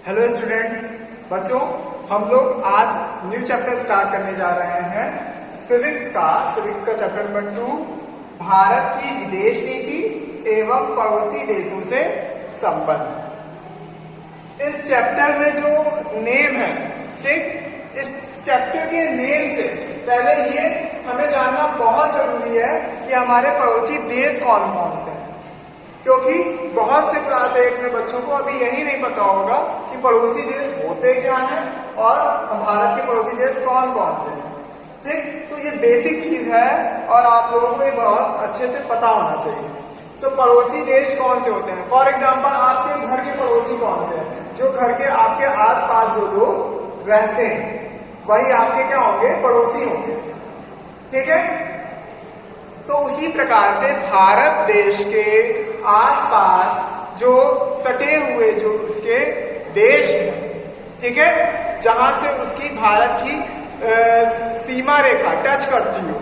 Hello students, बच्चों हम लोग आज न्यू चैप्टर स्टार्ट करने जा रहे हैं सिविक्स का चैप्टर नंबर 2, भारत की विदेश नीति एवं पड़ोसी देशों से संबंध। इस चैप्टर में जो नेम है, ठीक, इस चैप्टर के नेम से पहले ये हमें जानना बहुत जरूरी है कि हमारे पड़ोसी देश कौन कौन से हैं, क्योंकि बहुत से क्लास 8 में बच्चों को अभी यही नहीं पता होगा कि पड़ोसी देश होते क्या हैं और भारत के पड़ोसी देश कौन कौन से हैं। ठीक, तो ये बेसिक चीज है और आप लोगों को ये बहुत अच्छे से पता होना चाहिए। तो पड़ोसी देश कौन से होते हैं? फॉर एग्जाम्पल आपके घर के पड़ोसी कौन से हैं? जो घर के आपके आसपास जो लोग रहते हैं वही आपके क्या होंगे? पड़ोसी होंगे। ठीक है, तो उसी प्रकार से भारत देश के आसपास जो सटे हुए जो उसके देश हैं, ठीक है, जहां से उसकी भारत की सीमा रेखा टच करती हो,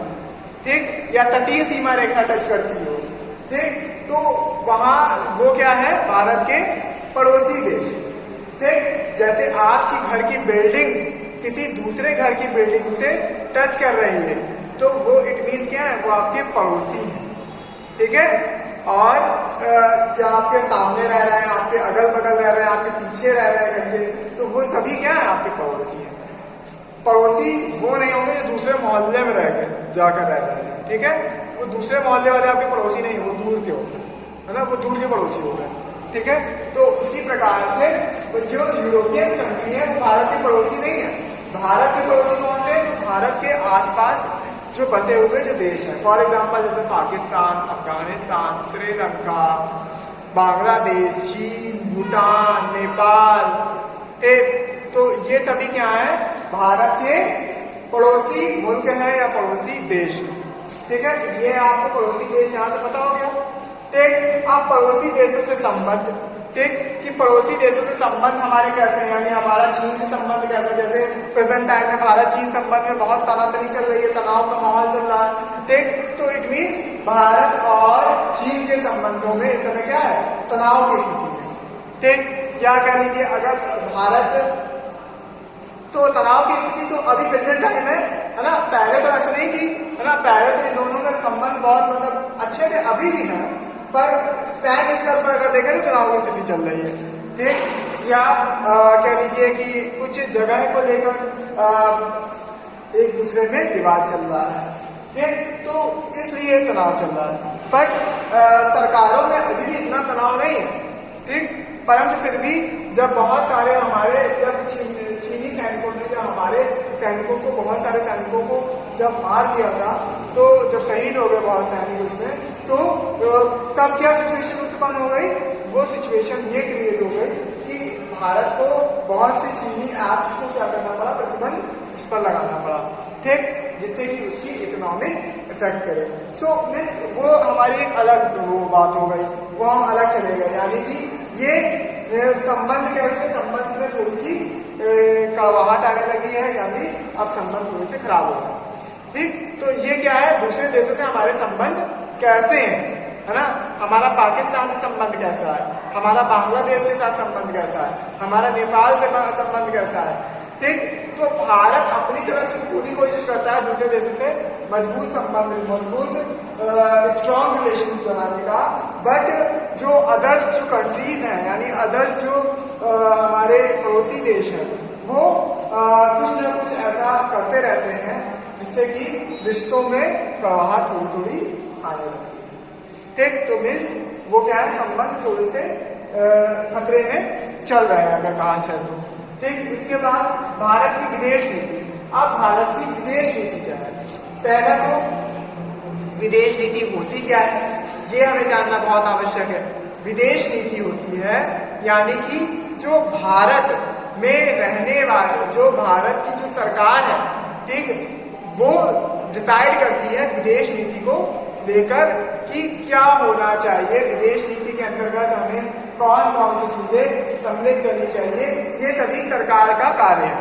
ठीक, या तटीय सीमा रेखा टच करती हो, ठीक, तो वहां वो क्या है? भारत के पड़ोसी देश। ठीक, जैसे आपकी घर की बिल्डिंग किसी दूसरे घर की बिल्डिंग से टच कर रही है तो वो इट मीन्स क्या है? वो आपके पड़ोसी हैं। ठीक है, और जो आपके सामने रह रहे हैं, आपके अगल बगल रह रहे हैं, आपके पीछे रह रहे हैं घर के, तो वो सभी क्या है? आपके पड़ोसी हैं। पड़ोसी वो नहीं होंगे जो दूसरे मोहल्ले में रह गए जाकर रह रहे हैं। ठीक है, वो दूसरे मोहल्ले वाले आपके पड़ोसी नहीं, वो दूर के होते हैं, है ना, वो दूर के पड़ोसी हो गए। ठीक है, तो उसी प्रकार से जो यूरोपियन कंट्री है वो भारत के पड़ोसी नहीं है। भारत के पड़ोसी कौन से? जो भारत के आसपास जो बसे हुए जो देश हैं, फॉर एग्जाम्पल जैसे पाकिस्तान, अफगानिस्तान, श्रीलंका, बांग्लादेश, चीन, भूटान, नेपाल, तो ये सभी क्या है? भारत के पड़ोसी मुल्क हैं या पड़ोसी देश। ठीक है, ये आपको पड़ोसी देश यहाँ से पता हो गया। ठीक, आप पड़ोसी देशों से संबंध, ठीक, कि पड़ोसी देशों से संबंध हमारे कैसे हैं, यानी हमारा चीन से संबंध कैसा? जैसे प्रेजेंट टाइम में भारत चीन संबंध में बहुत तनातनी चल रही है, तनाव का माहौल चल रहा है। ठीक, तो इट मीन्स भारत और चीन के संबंधों में इस समय क्या है? तनाव की स्थिति है। ठीक, या कह लीजिए अगर भारत तो तनाव की स्थिति तो अभी प्रेजेंट टाइम है ना, पहले तो ऐसा नहीं थी, है ना, पहले तो इन दोनों में संबंध बहुत मतलब अच्छे थे, अभी भी है, पर सैन्य स्तर पर अगर देखें तो तनाव की स्थिति चल रही है। ठीक, या कह लीजिए कि कुछ जगह को लेकर एक दूसरे में विवाद चल रहा है। ठीक, तो इसलिए तनाव चल रहा है, बट सरकारों में अभी भी इतना तनाव नहीं है। ठीक, परंतु फिर भी जब बहुत सारे हमारे जब चीनी सैनिकों ने जब हमारे सैनिकों को, बहुत सारे सैनिकों को जब मार दिया था, तो जब शहीद हो गए बहुत सैनिक उसमें, तो तब क्या सिचुएशन उत्पन्न हो गई? वो सिचुएशन ये क्रिएट हो गई कि भारत को बहुत से चीनी ऐप्स को क्या करना पड़ा? प्रतिबंध उस पर लगाना पड़ा। ठीक, जिससे कि उसकी इकोनॉमिक इफेक्ट करे। सो मिस वो हमारी एक अलग वो बात हो गई, वो हम अलग चले गए, यानी कि ये संबंध कैसे? संबंध में थोड़ी सी कड़वाहट आने लगी है, यानी अब संबंध थोड़े से खराब हो गए। ठीक, तो ये क्या है? दूसरे देशों से हमारे संबंध कैसे हैं, है ना, हमारा पाकिस्तान से संबंध कैसा है, हमारा बांग्लादेश के साथ संबंध कैसा है, हमारा नेपाल से संबंध कैसा है। ठीक, तो भारत अपनी तरफ से पूरी कोशिश करता है दूसरे देशों से मजबूत संबंध, मजबूत स्ट्रॉन्ग रिलेशन बनाने का, बट जो अदर्स जो कंट्रीज हैं, यानी अदर्स जो हमारे पड़ोसी देश हैं, वो कुछ ना कुछ ऐसा करते रहते हैं जिससे कि रिश्तों में प्रवाहट थोड़ी थोड़ी आने लगती है। ठीक, तो मीन्स वो क्या है? संबंध थोड़े से खतरे में चल रहे हैं अगर कहा जाए तो। ठीक, इसके बाद भारत की विदेश नीति। अब भारत की विदेश नीति क्या है? पहला तो विदेश नीति होती क्या है ये हमें जानना बहुत आवश्यक है। विदेश नीति होती है यानी कि जो भारत में रहने वाले, जो भारत की जो सरकार है, ठीक, वो डिसाइड करती है विदेश नीति को लेकर कि क्या होना चाहिए, विदेश नीति के अंतर्गत हमें कौन कौन सी चीजें सम्मिलित करनी चाहिए, ये सभी सरकार का कार्य है।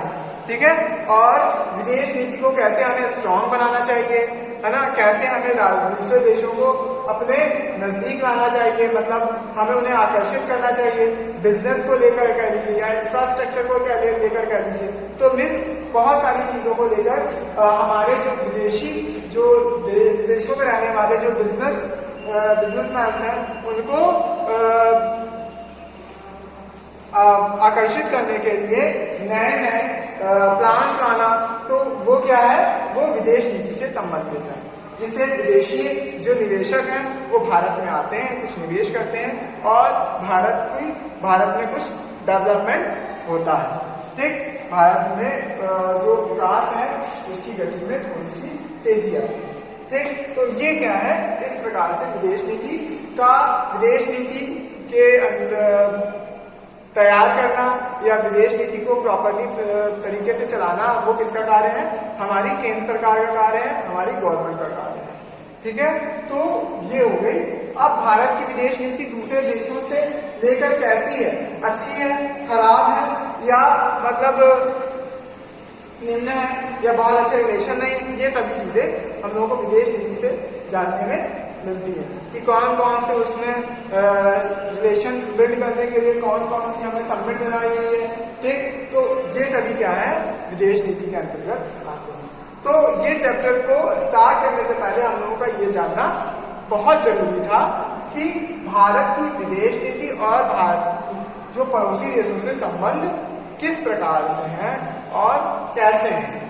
ठीक है, और विदेश नीति को कैसे हमें स्ट्रॉन्ग बनाना चाहिए, है ना, कैसे हमें दूसरे देशों को अपने नजदीक लाना चाहिए, मतलब हमें उन्हें आकर्षित करना चाहिए, बिजनेस को लेकर कह लीजिए या इंफ्रास्ट्रक्चर को लेकर कह लीजिए। तो मीन्स बहुत सारी चीजों को लेकर हमारे जो विदेशी जो विदेशों में रहने वाले जो बिजनेसमैन हैं उनको आकर्षित करने के लिए नए नए प्लान्स लाना, तो वो क्या है, वो विदेश नीति से संबंधित है, जिससे विदेशी जो निवेशक हैं वो भारत में आते हैं, कुछ निवेश करते हैं और भारत में कुछ डेवलपमेंट होता है। ठीक, भारत में जो विकास है उसकी गति में थोड़ी सी तेजी आती है। ठीक, तो ये क्या है, इस प्रकार से विदेश नीति के अंदर तैयार करना या विदेश नीति को प्रॉपरली तरीके से चलाना, वो किसका कार्य है, हमारी केंद्र सरकार का कार्य है, हमारी गवर्नमेंट का कार्य है। ठीक है, तो ये हो गई। अब भारत की विदेश नीति दूसरे देशों से लेकर कैसी है, अच्छी है, खराब है या मतलब निम्न है या बहुत अच्छे रिलेशन नहीं, ये सभी चीजें हम लोगों को विदेश नीति से जानने में मिलती है कि कौन कौन से उसमें रिलेशंस बिल्ड करने के लिए कौन कौन सी हमें सबमिट बनाई हुई है। ठीक, तो ये सभी क्या है, विदेश नीति के अंतर्गत आते हैं। तो ये चैप्टर को स्टार्ट करने से पहले हम लोगों का ये जानना बहुत जरूरी था कि भारत की विदेश नीति और भारत जो पड़ोसी देशों से संबंध किस प्रकार से हैं और कैसे हैं।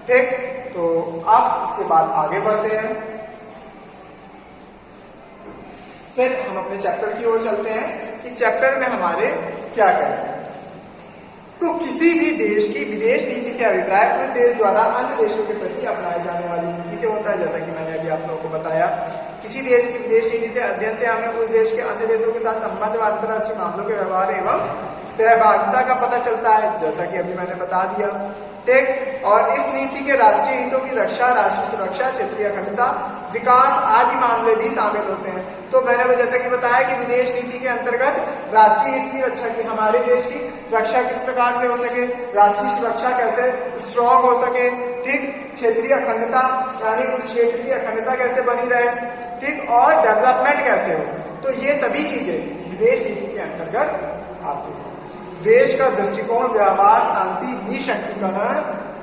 ठीक, तो अब इसके बाद आगे बढ़ते हैं, फिर हम अपने चैप्टर की ओर चलते हैं कि चैप्टर में हमारे क्या करें। तो किसी भी देश की विदेश नीति से अभिप्राय उस देश द्वारा अन्य देशों के प्रति अपनाई जाने वाली नीति से होता है, जैसा कि मैंने अभी आप लोगों को बताया। किसी देश की विदेश नीति से अध्ययन से हमें उस देश के अन्य देशों के साथ संबंध व अंतर्राष्ट्रीय मामलों के व्यवहार एवं सहभागिता का पता चलता है, जैसा कि अभी मैंने बता दिया। ठीक, और इस नीति के राष्ट्रीय हितों की रक्षा, राष्ट्रीय सुरक्षा, क्षेत्रीय अखंडता, विकास आदि मामले भी शामिल होते हैं। तो मैंने जैसा कि बताया कि विदेश नीति के अंतर्गत राष्ट्रीय हित की रक्षा की, हमारे देश की रक्षा किस प्रकार से हो सके, राष्ट्रीय सुरक्षा कैसे स्ट्रॉन्ग हो सके। ठीक, क्षेत्रीय अखंडता यानी उस क्षेत्र की अखंडता कैसे बनी रहे। ठीक, और डेवलपमेंट कैसे हो, तो ये सभी चीजें विदेश नीति के अंतर्गत आती है। देश का दृष्टिकोण, व्यवहार, शांति, निशक्तिकरण,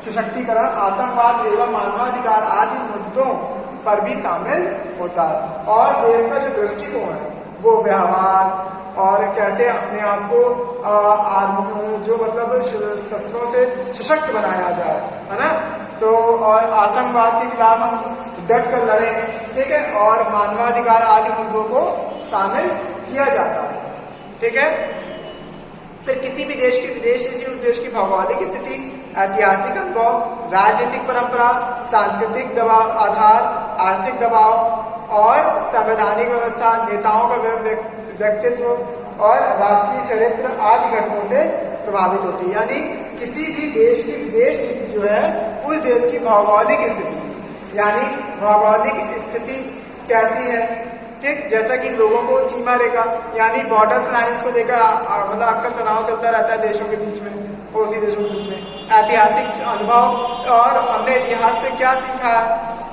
सशक्तिकरण, आतंकवाद एवं मानवाधिकार आदि मुद्दों पर भी शामिल होता है। और देश का जो दृष्टिकोण है वो व्यवहार और कैसे अपने आप को जो मतलब शस्त्रों से सशक्त बनाया जाए, है ना। तो और आतंकवाद के खिलाफ हम डट कर लड़े। ठीक है, और मानवाधिकार आदि मुद्दों को शामिल किया जाता है। ठीक है, फिर किसी भी देश की विदेश नीति उस देश की भौगोलिक स्थिति, ऐतिहासिक अनुभव, राजनीतिक परंपरा, सांस्कृतिक दबाव आधार, आर्थिक दबाव और संवैधानिक व्यवस्था, नेताओं का व्यक्तित्व और राष्ट्रीय चरित्र आदि घटकों से प्रभावित होती है। यानी किसी भी देश की विदेश नीति जो है उस देश की भौगोलिक स्थिति, यानी भौगोलिक स्थिति कैसी है। ठीक, जैसा कि लोगों को सीमा रेखा यानी बॉर्डर लाइन्स को लेकर मतलब अक्सर तनाव चलता रहता है देशों के बीच में, पड़ोसी देशों के बीच में। ऐतिहासिक अनुभव और हमने इतिहास से क्या सीखा है।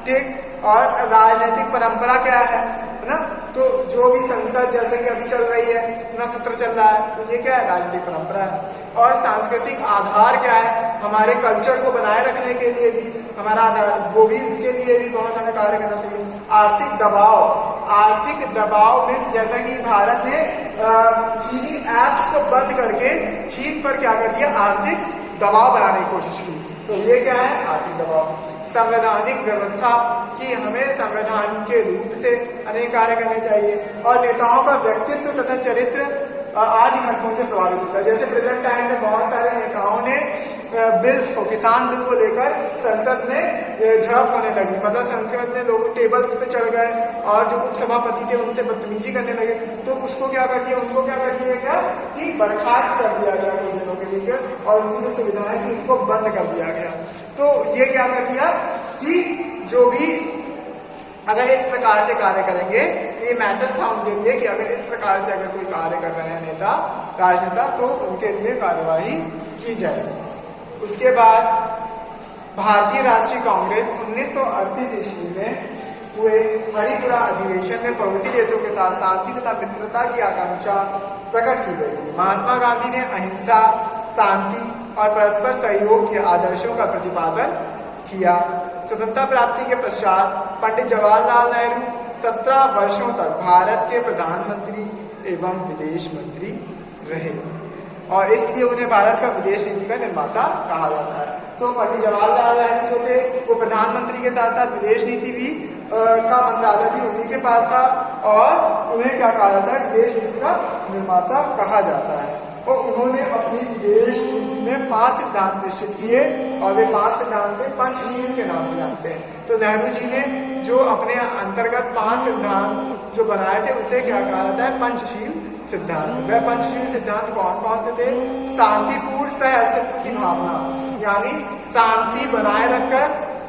ठीक, और राजनीतिक परंपरा क्या है ना। तो जो भी संसद जैसे कि अभी चल रही है ना, सत्र चल रहा है, तो ये क्या है, राजनीतिक परंपरा है। और सांस्कृतिक आधार क्या है, हमारे कल्चर को बनाए रखने के लिए भी हमारा आधार, वो भी इसके लिए भी बहुत हमें कार्य करना चाहिए। आर्थिक दबाव में जैसा कि भारत ने चीनी ऐप्स को बंद करके चीन पर क्या कर दिया, आर्थिक दबाव बनाने की कोशिश की। तो ये क्या है, आर्थिक दबाव। संवैधानिक व्यवस्था कि हमें संविधान के रूप से अनेक कार्य करने चाहिए। और नेताओं का व्यक्तित्व तथा चरित्र आदि घटकों से प्रभावित होता है। जैसे प्रेजेंट टाइम में बहुत सारे नेताओं ने बिल को, किसान बिल को लेकर संसद में झड़प होने लगी, मतलब संसद में लोग टेबल्स पे चढ़ गए और जो उपसभापति थे उनसे बदतमीजी करने लगे। तो उसको क्या कर दिया, उनको क्या कर दिया गया कि बर्खास्त कर दिया गया कुछ दिनों के लिए, और उनकी जो सुविधाएं थी उनको बंद कर दिया गया। तो ये क्या कर दिया कि जो भी अगर इस प्रकार से कार्य करेंगे, ये मैसेज था उनके लिए कि अगर इस प्रकार से अगर कोई कार्य कर रहे हैं नेता, राजनेता, तो उनके लिए कार्यवाही की जाएगी। उसके बाद भारतीय राष्ट्रीय कांग्रेस 1938 ईस्वी में हुए हरिपुरा अधिवेशन में पड़ोसी देशों के साथ शांति तथा मित्रता की आकांक्षा प्रकट की गई थी। महात्मा गांधी ने अहिंसा, शांति और परस्पर सहयोग के आदर्शों का प्रतिपादन किया। स्वतंत्रता प्राप्ति के पश्चात पंडित जवाहरलाल नेहरू 17 वर्षों तक भारत के प्रधानमंत्री एवं विदेश मंत्री रहे और इसलिए उन्हें भारत का विदेश नीति का निर्माता कहा जाता है। तो पंडित जवाहरलाल नेहरू जो थे वो प्रधानमंत्री के साथ साथ विदेश नीति भी का मंत्रालय भी उन्हीं के पास था और उन्हें क्या कहा जाता है, विदेश नीति का निर्माता कहा जाता है। और उन्होंने अपनी विदेश नीति में 5 सिद्धांत निश्चित किए और वे 5 सिद्धांत पंचशील के नाम से जानते हैं। तो नेहरू जी ने जो अपने अंतर्गत 5 सिद्धांत जो बनाए थे उसे क्या कहा जाता है, पंचशील सिद्धांत। वह पंचशील सिद्धांत कौन कौन से थे? शांतिपूर्ण सह अस्तित्व की भावना, यानी शांति बनाए रखकर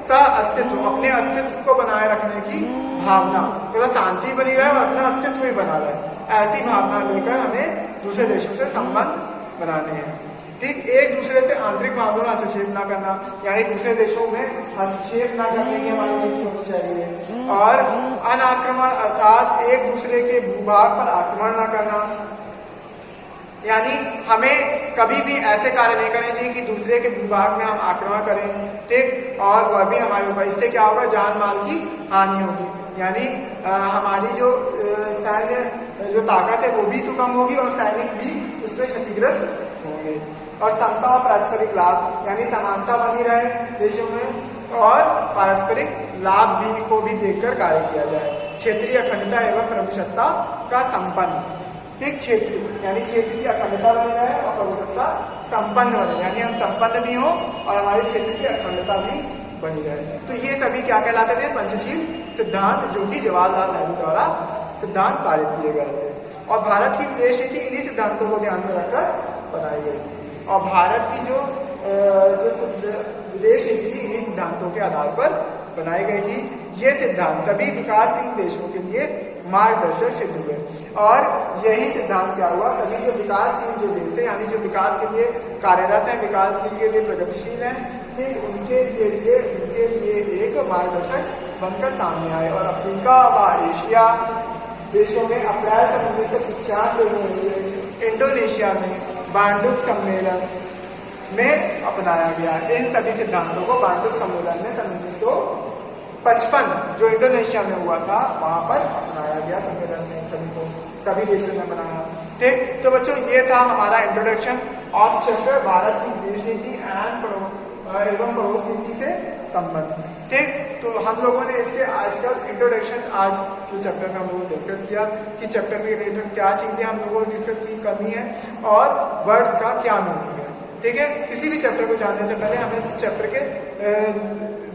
सह अस्तित्व, अपने अस्तित्व को बनाए रखने की भावना, मतलब शांति बनी रहे और अपना अस्तित्व ही बना रहे, ऐसी भावना लेकर हमें दूसरे देशों से संबंध बनाने हैं। ठीक, एक दूसरे से आंतरिक मामलों में हस्तक्षेप ना करना, यानी दूसरे देशों में हस्तक्षेप ना करने की हमारी नीति होनी चाहिए। और अनाक्रमण अर्थात एक दूसरे के भूभाग पर आक्रमण ना करना, यानी हमें कभी भी ऐसे कार्य नहीं करने चाहिए कि दूसरे के भूभाग में हम आक्रमण करें, ठीक, और वह भी हमारे ऊपर, इससे क्या होगा, जान माल की हानि होगी, यानी हमारी जो सैन्य जो ताकत है वो भी तो कम होगी और सैनिक भी उसमें क्षतिग्रस्त होंगे। और समता और पारस्परिक लाभ, यानी समानता बनी रहे देशों में और पारस्परिक लाभ भी को भी देखकर कार्य किया जाए। क्षेत्रीय अखंडता एवं प्रभुसत्ता का संपन्न, ठीक, क्षेत्र यानी क्षेत्र की अखंडता बनी रहे और प्रभुसत्ता संपन्न बने, यानी हम संपन्न भी हों और हमारे क्षेत्र की अखंडता भी बनी रहे। तो ये सभी क्या कहलाते थे, पंचशील सिद्धांत, जो कि जवाहरलाल नेहरू द्वारा सिद्धांत पारित किए गए थे। और भारत की विदेश नीति इन्हीं सिद्धांतों को ध्यान में रखकर बनाई गई थी और भारत की जो विदेश नीति थी इन्हीं सिद्धांतों के आधार पर बनाई गई थी। ये सिद्धांत सभी विकासशील देशों के लिए मार्गदर्शक सिद्ध हुए और यही सिद्धांत क्या हुआ, सभी जो विकासशील जो देश थे, यानी जो विकास के लिए कार्यरत हैं, विकासशील के लिए प्रगतिशील हैं, ठीक, उनके लिए एक मार्गदर्शक बनकर सामने आए। और अफ्रीका व एशिया देशों में अप्रैल 1995 में हुए इंडोनेशिया में बांडुप सम्मेलन में अपनाया गया। इन सभी सिद्धांतों को बांडुप सम्मेलन में 1955 जो इंडोनेशिया में हुआ था वहां पर अपनाया गया। सम्मेलन में सभी देशों में बनाया। ठीक, तो बच्चों ये था हमारा इंट्रोडक्शन ऑफ चैप्टर भारत की विदेश नीति एवं पड़ोस नीति से संबंध। ठीक, तो हम लोगों ने इसके आजकल इंट्रोडक्शन आज जो चैप्टर में हम लोगों ने डिस्कस किया कि चैप्टर के रिलेटेड क्या चीजें हम लोगों ने डिस्कस करनी है और वर्ड्स का क्या मीनिंग है। ठीक है, किसी भी चैप्टर को जानने से पहले हमें चैप्टर के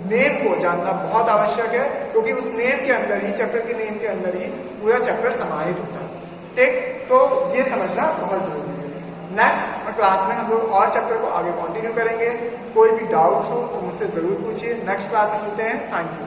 नेम को जानना बहुत आवश्यक है, क्योंकि उस नेम के अंदर ही, चैप्टर के नेम के अंदर ही पूरा चैप्टर समाहित होता है। ठीक, तो ये समझना बहुत जरूरी है। नेक्स्ट क्लास में हम लोग और चैप्टर को आगे कंटिन्यू करेंगे। कोई भी डाउट्स हो तो मुझसे जरूर पूछिए। नेक्स्ट क्लास में मिलते हैं। Thank you.